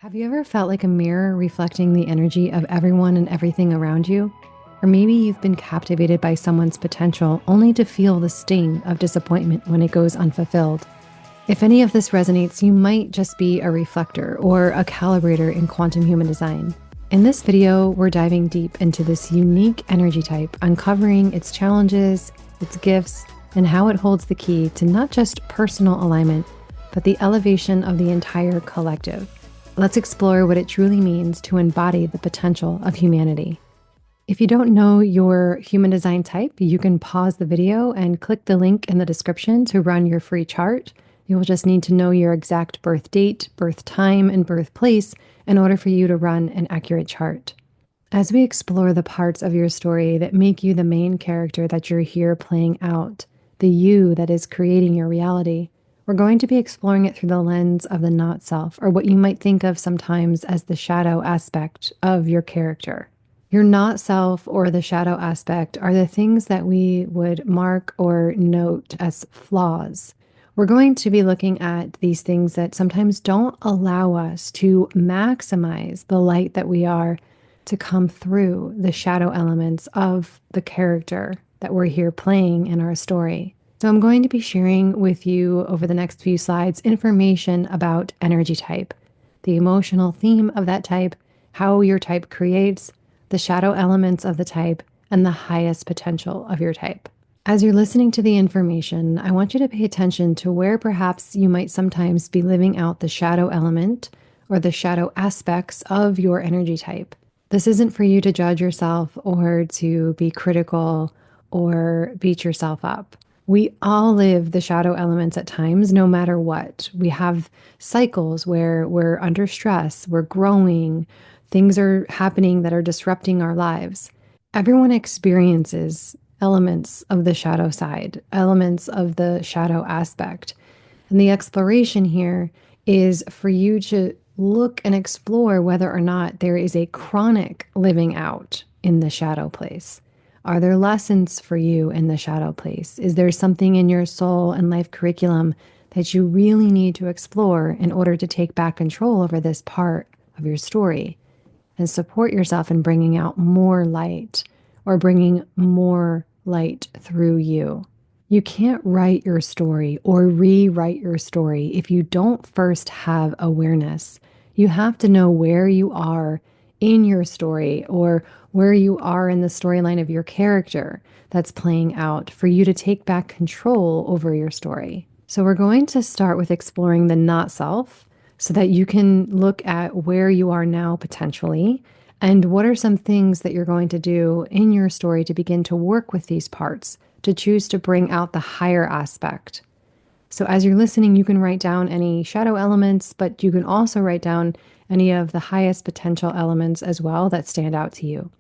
Have you ever felt like a mirror reflecting the energy of everyone and everything around you? Or maybe you've been captivated by someone's potential only to feel the sting of disappointment when it goes unfulfilled. If any of this resonates, you might just be a reflector or a calibrator in quantum human design. In this video, we're diving deep into this unique energy type, uncovering its challenges, its gifts, and how it holds the key to not just personal alignment, but the elevation of the entire collective. Let's explore what it truly means to embody the potential of humanity. If you don't know your human design type, you can pause the video and click the link in the description to run your free chart. You will just need to know your exact birth date, birth time, and birthplace in order for you to run an accurate chart. As we explore the parts of your story that make you the main character that you're here playing out, the you that is creating your reality, we're going to be exploring it through the lens of the not self, or what you might think of sometimes as the shadow aspect of your character. Your not self or the shadow aspect are the things that we would mark or note as flaws. We're going to be looking at these things that sometimes don't allow us to maximize the light that we are to come through the shadow elements of the character that we're here playing in our story. So I'm going to be sharing with you over the next few slides information about energy type, the emotional theme of that type, how your type creates, the shadow elements of the type, and the highest potential of your type. As you're listening to the information, I want you to pay attention to where perhaps you might sometimes be living out the shadow element or the shadow aspects of your energy type. This isn't for you to judge yourself or to be critical or beat yourself up. We all live the shadow elements at times, no matter what. We have cycles where we're under stress, we're growing, things are happening that are disrupting our lives. Everyone experiences elements of the shadow side, elements of the shadow aspect. And the exploration here is for you to look and explore whether or not there is a chronic living out in the shadow place. Are there lessons for you in the shadow place? Is there something in your soul and life curriculum that you really need to explore in order to take back control over this part of your story and support yourself in bringing out more light or bringing more light through you? You can't write your story or rewrite your story if you don't first have awareness. You have to know where you are in your story or where you are in the storyline of your character that's playing out for you to take back control over your story. So we're going to start with exploring the not self so that you can look at where you are now potentially and what are some things that you're going to do in your story to begin to work with these parts, to choose to bring out the higher aspect. So as you're listening, you can write down any shadow elements, but you can also write down any of the highest potential elements as well that stand out to you.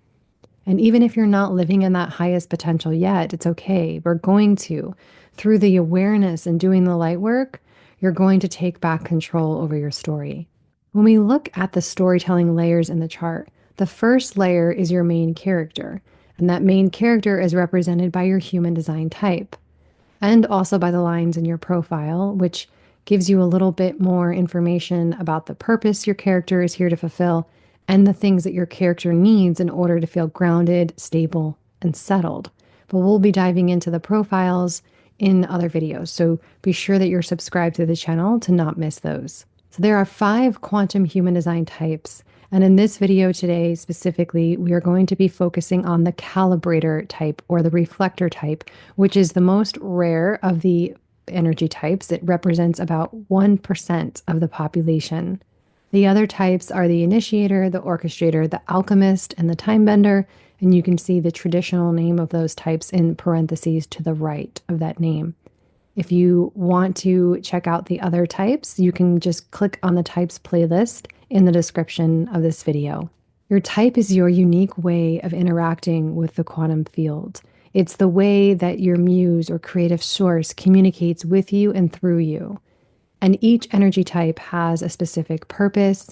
And even if you're not living in that highest potential yet, it's okay. We're going to, through the awareness and doing the light work, you're going to take back control over your story. When we look at the storytelling layers in the chart, the first layer is your main character. And that main character is represented by your human design type and also by the lines in your profile, which gives you a little bit more information about the purpose your character is here to fulfill and the things that your character needs in order to feel grounded, stable, and settled. But we'll be diving into the profiles in other videos, so be sure that you're subscribed to the channel to not miss those. So there are 5 quantum human design types, and in this video today specifically, we are going to be focusing on the Calibrator type or the Reflector type, which is the most rare of the energy types. It represents about 1% of the population. The other types are the initiator, the orchestrator, the alchemist, and the time bender. And you can see the traditional name of those types in parentheses to the right of that name. If you want to check out the other types, you can just click on the types playlist in the description of this video. Your type is your unique way of interacting with the quantum field. It's the way that your muse or creative source communicates with you and through you. And each energy type has a specific purpose.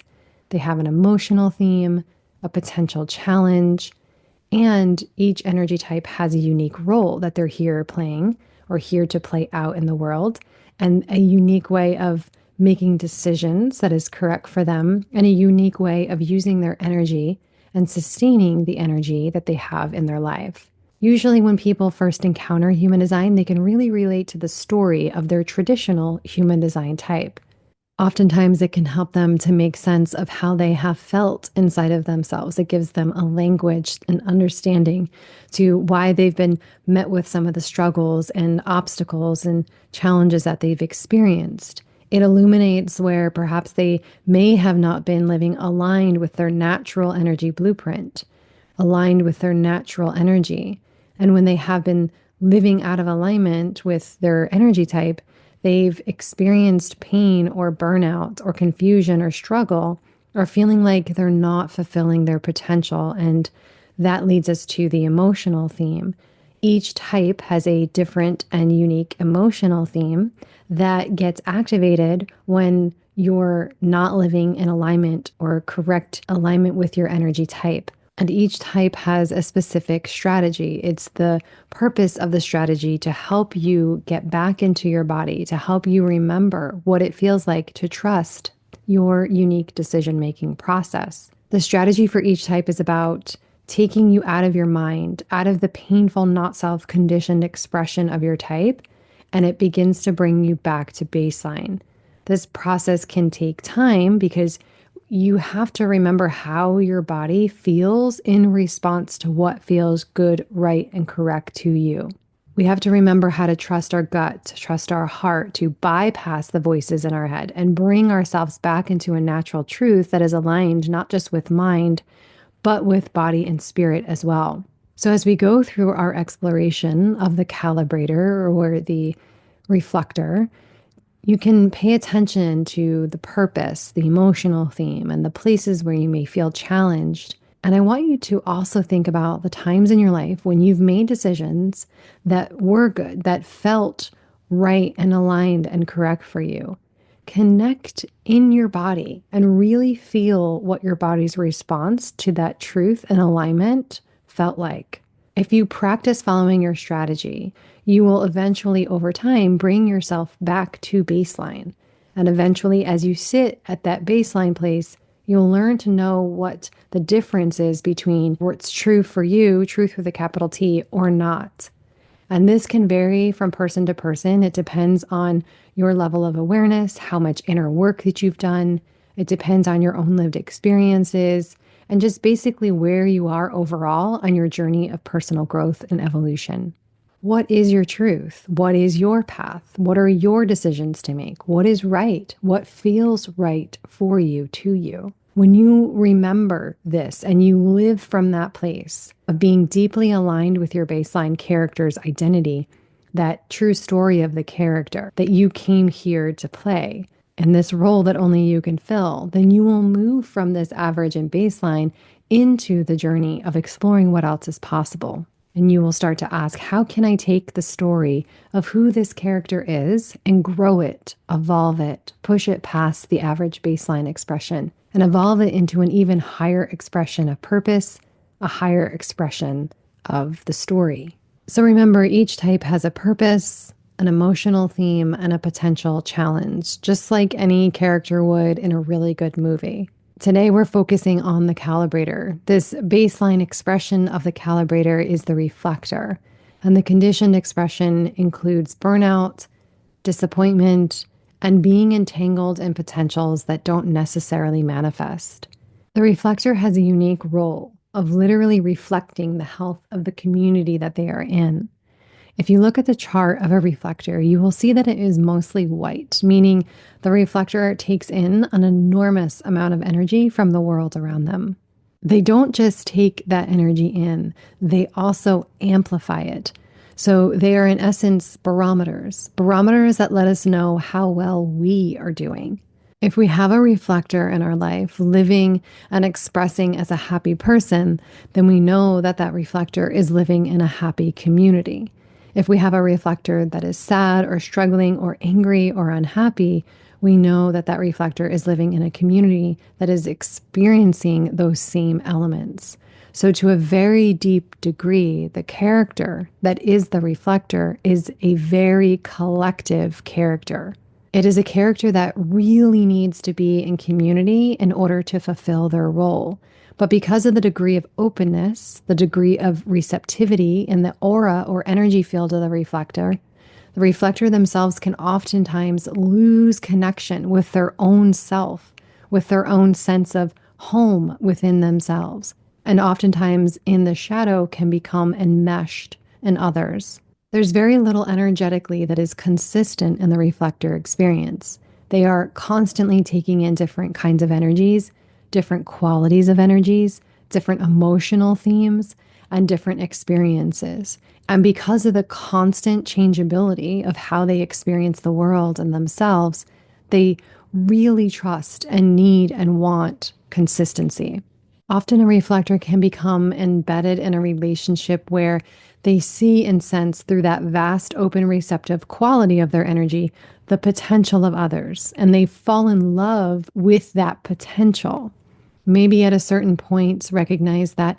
They have an emotional theme, a potential challenge, and each energy type has a unique role that they're here playing or here to play out in the world, and a unique way of making decisions that is correct for them, and a unique way of using their energy and sustaining the energy that they have in their life. Usually, when people first encounter human design, they can really relate to the story of their traditional human design type. Oftentimes, it can help them to make sense of how they have felt inside of themselves. It gives them a language and understanding to why they've been met with some of the struggles and obstacles and challenges that they've experienced. It illuminates where perhaps they may have not been living aligned with their natural energy blueprint, aligned with their natural energy. And when they have been living out of alignment with their energy type, they've experienced pain or burnout or confusion or struggle or feeling like they're not fulfilling their potential. And that leads us to the emotional theme. Each type has a different and unique emotional theme that gets activated when you're not living in alignment or correct alignment with your energy type. And each type has a specific strategy. It's the purpose of the strategy to help you get back into your body, to help you remember what it feels like to trust your unique decision-making process. The strategy for each type is about taking you out of your mind, out of the painful, not self-conditioned expression of your type, and it begins to bring you back to baseline. This process can take time because you have to remember how your body feels in response to what feels good, right, and correct to you. We have to remember how to trust our gut, to trust our heart, to bypass the voices in our head and bring ourselves back into a natural truth that is aligned not just with mind, but with body and spirit as well. So as we go through our exploration of the calibrator or the reflector, you can pay attention to the purpose, the emotional theme, and the places where you may feel challenged. And I want you to also think about the times in your life when you've made decisions that were good, that felt right and aligned and correct for you. Connect in your body and really feel what your body's response to that truth and alignment felt like. If you practice following your strategy, you will eventually, over time, bring yourself back to baseline. And eventually, as you sit at that baseline place, you'll learn to know what the difference is between what's true for you, truth with a capital T, or not. And this can vary from person to person. It depends on your level of awareness, how much inner work that you've done. It depends on your own lived experiences, and just basically where you are overall on your journey of personal growth and evolution. What is your truth? What is your path? What are your decisions to make? What is right? What feels right for you, to you? When you remember this and you live from that place of being deeply aligned with your baseline character's identity, that true story of the character that you came here to play, and this role that only you can fill, then you will move from this average and baseline into the journey of exploring what else is possible. And you will start to ask, how can I take the story of who this character is and grow it, evolve it, push it past the average baseline expression, and evolve it into an even higher expression of purpose, a higher expression of the story. So remember, each type has a purpose, an emotional theme, and a potential challenge, just like any character would in a really good movie. Today, we're focusing on the calibrator. This baseline expression of the calibrator is the reflector, and the conditioned expression includes burnout, disappointment, and being entangled in potentials that don't necessarily manifest. The reflector has a unique role of literally reflecting the health of the community that they are in. If you look at the chart of a reflector, you will see that it is mostly white, meaning the reflector takes in an enormous amount of energy from the world around them. They don't just take that energy in, they also amplify it. So they are in essence barometers that let us know how well we are doing. If we have a reflector in our life living and expressing as a happy person, then we know that that reflector is living in a happy community. If we have a reflector that is sad or struggling or angry or unhappy, we know that that reflector is living in a community that is experiencing those same elements. So to a very deep degree, the character that is the reflector is a very collective character. It is a character that really needs to be in community in order to fulfill their role. But because of the degree of openness, the degree of receptivity in the aura or energy field of the reflector themselves can oftentimes lose connection with their own self, with their own sense of home within themselves, and oftentimes in the shadow can become enmeshed in others. There's very little energetically that is consistent in the reflector experience. They are constantly taking in different kinds of energies, different qualities of energies, different emotional themes, and different experiences. And because of the constant changeability of how they experience the world and themselves, they really trust and need and want consistency. Often a reflector can become embedded in a relationship where they see and sense through that vast, open, receptive quality of their energy the potential of others, and they fall in love with that potential. Maybe at a certain point, recognize that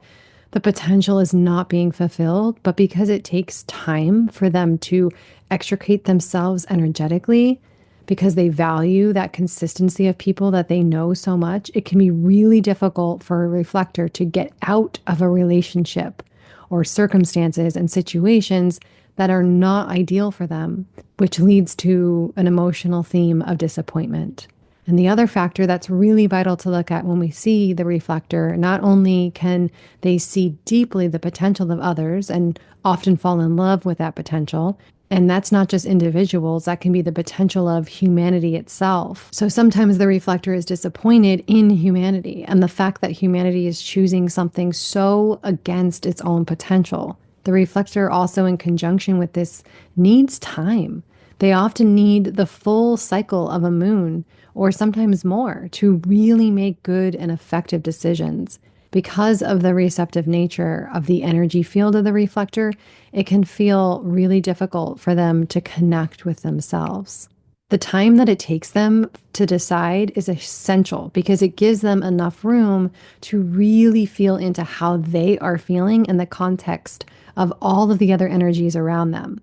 the potential is not being fulfilled, but because it takes time for them to extricate themselves energetically, because they value that consistency of people that they know so much, it can be really difficult for a reflector to get out of a relationship or circumstances and situations that are not ideal for them, which leads to an emotional theme of disappointment. And the other factor that's really vital to look at when we see the reflector, not only can they see deeply the potential of others and often fall in love with that potential, and that's not just individuals, that can be the potential of humanity itself. So sometimes the reflector is disappointed in humanity and the fact that humanity is choosing something so against its own potential. The reflector also in conjunction with this needs time. They often need the full cycle of a moon or sometimes more to really make good and effective decisions. Because of the receptive nature of the energy field of the reflector, it can feel really difficult for them to connect with themselves. The time that it takes them to decide is essential because it gives them enough room to really feel into how they are feeling in the context of all of the other energies around them.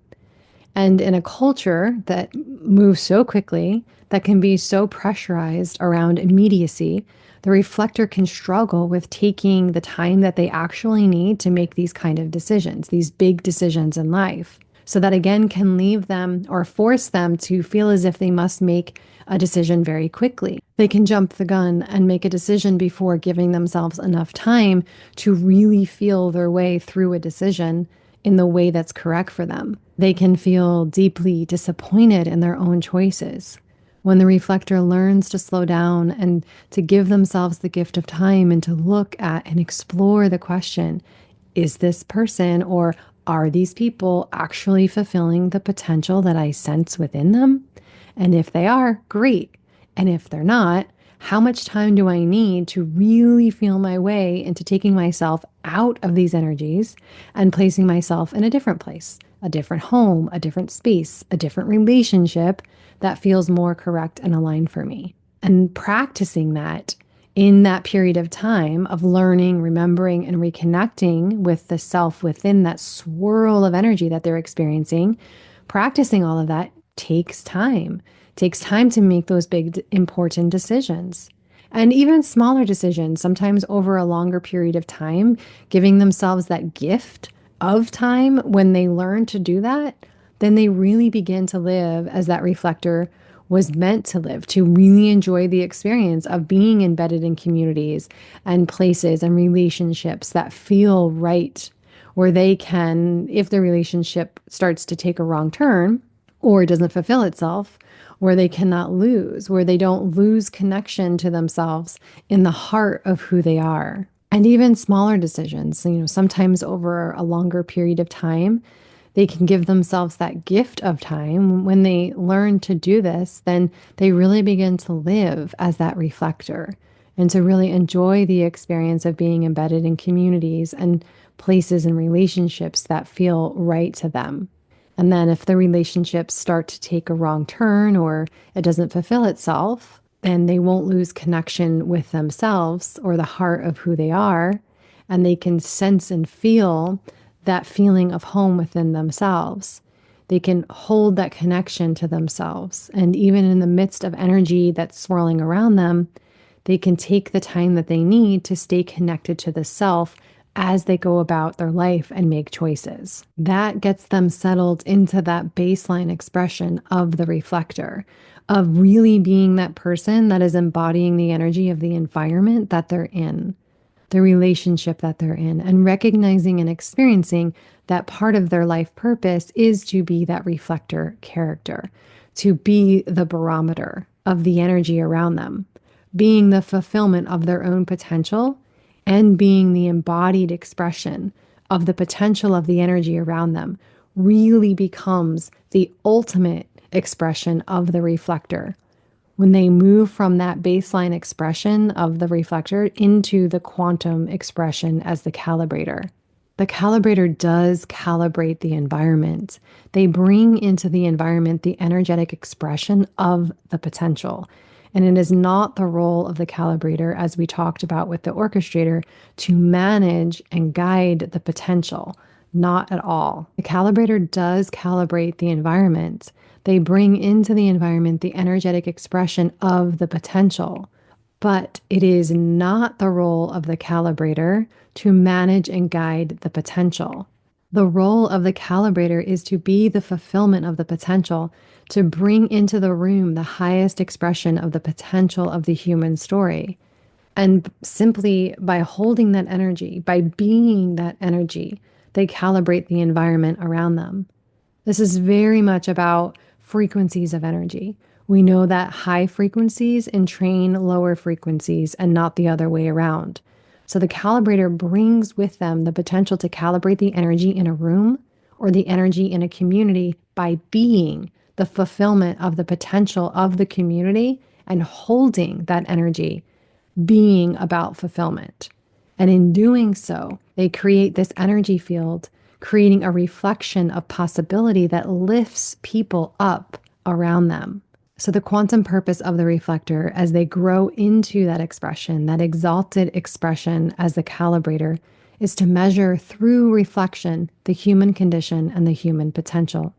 And in a culture that moves so quickly, that can be so pressurized around immediacy, the reflector can struggle with taking the time that they actually need to make these kind of decisions, these big decisions in life. So that again can leave them or force them to feel as if they must make a decision very quickly. They can jump the gun and make a decision before giving themselves enough time to really feel their way through a decision in the way that's correct for them. They can feel deeply disappointed in their own choices. When the reflector learns to slow down and to give themselves the gift of time and to look at and explore the question, is this person or are these people actually fulfilling the potential that I sense within them? And if they are, great. And if they're not, how much time do I need to really feel my way into taking myself out of these energies and placing myself in a different place, a different home, a different space, a different relationship that feels more correct and aligned for me? And practicing that in that period of time of learning, remembering, and reconnecting with the self within that swirl of energy that they're experiencing, practicing all of that takes time. Takes time to make those big, important decisions. And even smaller decisions, sometimes over a longer period of time, giving themselves that gift of time when they learn to do that, then they really begin to live as that reflector was meant to live, to really enjoy the experience of being embedded in communities and places and relationships that feel right, where they can, if the relationship starts to take a wrong turn or doesn't fulfill itself, where they cannot lose, where they don't lose connection to themselves in the heart of who they are. And even smaller decisions, sometimes over a longer period of time, they can give themselves that gift of time. When they learn to do this, then they really begin to live as that reflector and to really enjoy the experience of being embedded in communities and places and relationships that feel right to them. And then if the relationships start to take a wrong turn or it doesn't fulfill itself, then they won't lose connection with themselves or the heart of who they are. And they can sense and feel that feeling of home within themselves. They can hold that connection to themselves. And even in the midst of energy that's swirling around them, they can take the time that they need to stay connected to the self as they go about their life and make choices. That gets them settled into that baseline expression of the reflector, of really being that person that is embodying the energy of the environment that they're in, the relationship that they're in, and recognizing and experiencing that part of their life purpose is to be that reflector character, to be the barometer of the energy around them, being the fulfillment of their own potential and being the embodied expression of the potential of the energy around them really becomes the ultimate expression of the reflector. When they move from that baseline expression of the reflector into the quantum expression as the calibrator. The calibrator does calibrate the environment. They bring into the environment the energetic expression of the potential. And it is not the role of the calibrator, as we talked about with the orchestrator, to manage and guide the potential. Not at all. The calibrator does calibrate the environment. They bring into the environment the energetic expression of the potential. But it is not the role of the calibrator to manage and guide the potential. The role of the calibrator is to be the fulfillment of the potential, to bring into the room the highest expression of the potential of the human story. And simply by holding that energy, by being that energy, they calibrate the environment around them. This is very much about frequencies of energy. We know that high frequencies entrain lower frequencies and not the other way around. So the calibrator brings with them the potential to calibrate the energy in a room or the energy in a community by being the fulfillment of the potential of the community and holding that energy, being about fulfillment. And in doing so, they create this energy field, creating a reflection of possibility that lifts people up around them. So the quantum purpose of the reflector, as they grow into that expression, that exalted expression as the calibrator, is to measure through reflection the human condition and the human potential.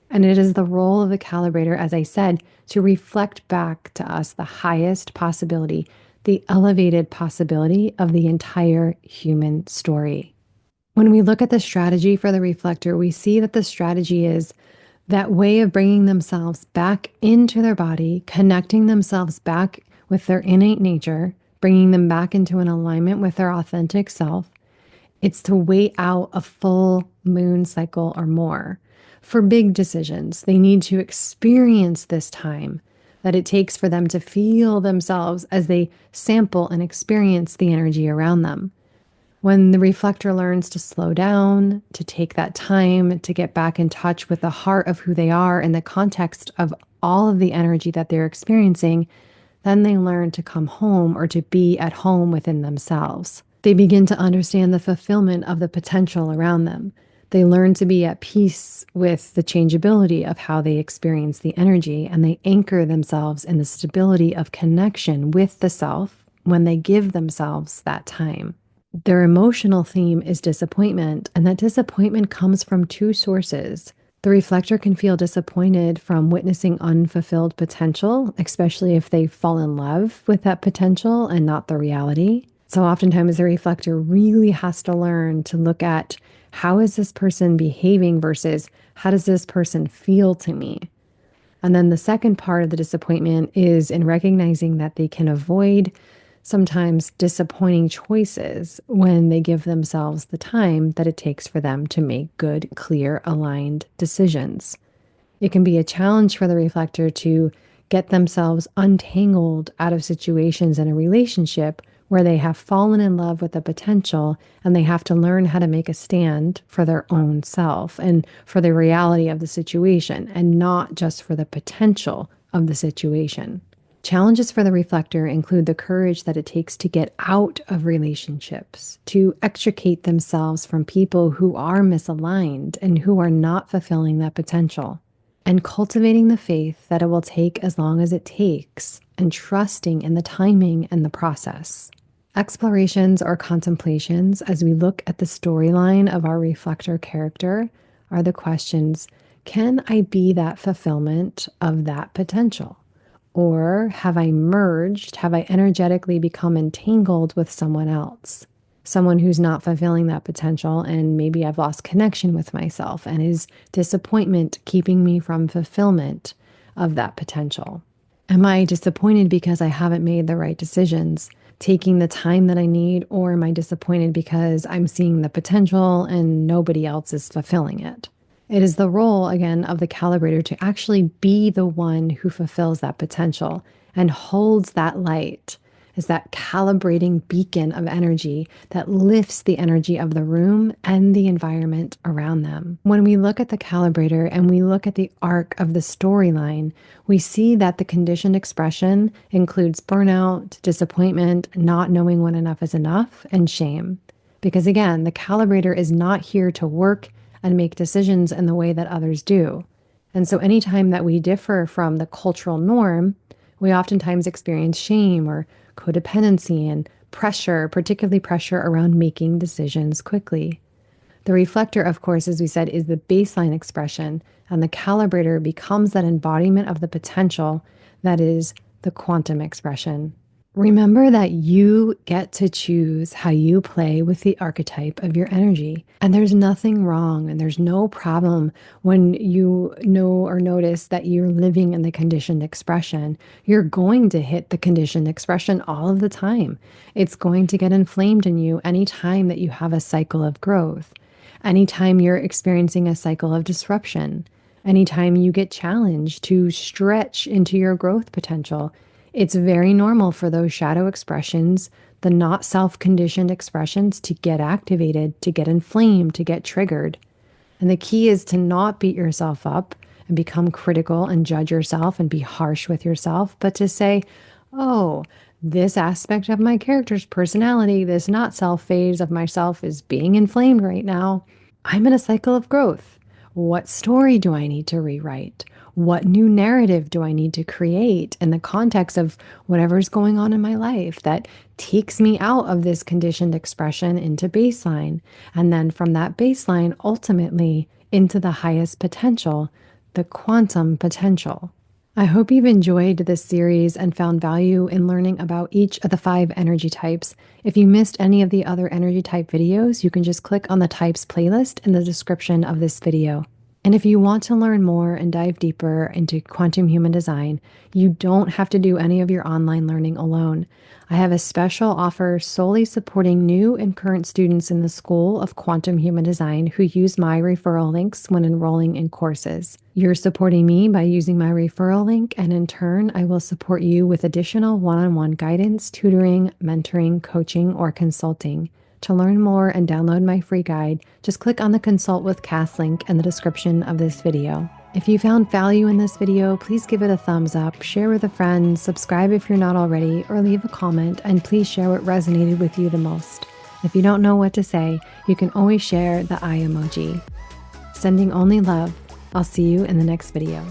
And it is the role of the calibrator, as I said, to reflect back to us the highest possibility, the elevated possibility of the entire human story. When we look at the strategy for the reflector, we see that the strategy is that way of bringing themselves back into their body, connecting themselves back with their innate nature, bringing them back into an alignment with their authentic self. It's to wait out a full moon cycle or more. For big decisions, they need to experience this time that it takes for them to feel themselves as they sample and experience the energy around them. When the reflector learns to slow down, to take that time to get back in touch with the heart of who they are in the context of all of the energy that they're experiencing, then they learn to come home or to be at home within themselves. They begin to understand the fulfillment of the potential around them. They learn to be at peace with the changeability of how they experience the energy, and they anchor themselves in the stability of connection with the self when they give themselves that time. Their emotional theme is disappointment, and that disappointment comes from two sources. The reflector can feel disappointed from witnessing unfulfilled potential, especially if they fall in love with that potential and not the reality. So oftentimes the reflector really has to learn to look at, how is this person behaving versus how does this person feel to me? And then the second part of the disappointment is in recognizing that they can avoid sometimes disappointing choices when they give themselves the time that it takes for them to make good, clear, aligned decisions. It can be a challenge for the reflector to get themselves untangled out of situations in a relationship where they have fallen in love with the potential and they have to learn how to make a stand for their own self and for the reality of the situation and not just for the potential of the situation. Challenges for the reflector include the courage that it takes to get out of relationships, to extricate themselves from people who are misaligned and who are not fulfilling that potential, and cultivating the faith that it will take as long as it takes, and trusting in the timing and the process. Explorations or contemplations as we look at the storyline of our reflector character are the questions: Can I be that fulfillment of that potential? Or have I merged? Have I energetically become entangled with someone else? Someone who's not fulfilling that potential, and maybe I've lost connection with myself, and is disappointment keeping me from fulfillment of that potential? Am I disappointed because I haven't made the right decisions, taking the time that I need, or am I disappointed because I'm seeing the potential and nobody else is fulfilling it? It is the role, again, of the calibrator to actually be the one who fulfills that potential and holds that light as that calibrating beacon of energy that lifts the energy of the room and the environment around them. When we look at the calibrator and we look at the arc of the storyline, we see that the conditioned expression includes burnout, disappointment, not knowing when enough is enough, and shame. Because again, the calibrator is not here to work and make decisions in the way that others do. And so anytime that we differ from the cultural norm, we oftentimes experience shame or codependency and pressure, particularly pressure around making decisions quickly. The reflector, of course, as we said, is the baseline expression, and the calibrator becomes that embodiment of the potential that is the quantum expression. Remember that you get to choose how you play with the archetype of your energy. And there's nothing wrong and there's no problem when you know or notice that you're living in the conditioned expression. You're going to hit the conditioned expression all of the time. It's going to get inflamed in you anytime that you have a cycle of growth, anytime you're experiencing a cycle of disruption, anytime you get challenged to stretch into your growth potential. It's very normal for those shadow expressions, the not self-conditioned expressions, to get activated, to get inflamed, to get triggered. And the key is to not beat yourself up and become critical and judge yourself and be harsh with yourself, but to say, oh, this aspect of my character's personality, this not self phase of myself is being inflamed right now. I'm in a cycle of growth. What story do I need to rewrite? What new narrative do I need to create in the context of whatever's going on in my life that takes me out of this conditioned expression into baseline? And then from that baseline, ultimately into the highest potential, the quantum potential. I hope you've enjoyed this series and found value in learning about each of the 5 energy types. If you missed any of the other energy type videos, you can just click on the types playlist in the description of this video. And if you want to learn more and dive deeper into quantum human design, you don't have to do any of your online learning alone. I have a special offer solely supporting new and current students in the School of Quantum Human Design who use my referral links when enrolling in courses. You're supporting me by using my referral link, and in turn, I will support you with additional one-on-one guidance, tutoring, mentoring, coaching, or consulting. To learn more and download my free guide, just click on the Consult with Cass link in the description of this video. If you found value in this video, please give it a thumbs up, share with a friend, subscribe if you're not already, or leave a comment, and please share what resonated with you the most. If you don't know what to say, you can always share the eye emoji. Sending only love. I'll see you in the next video.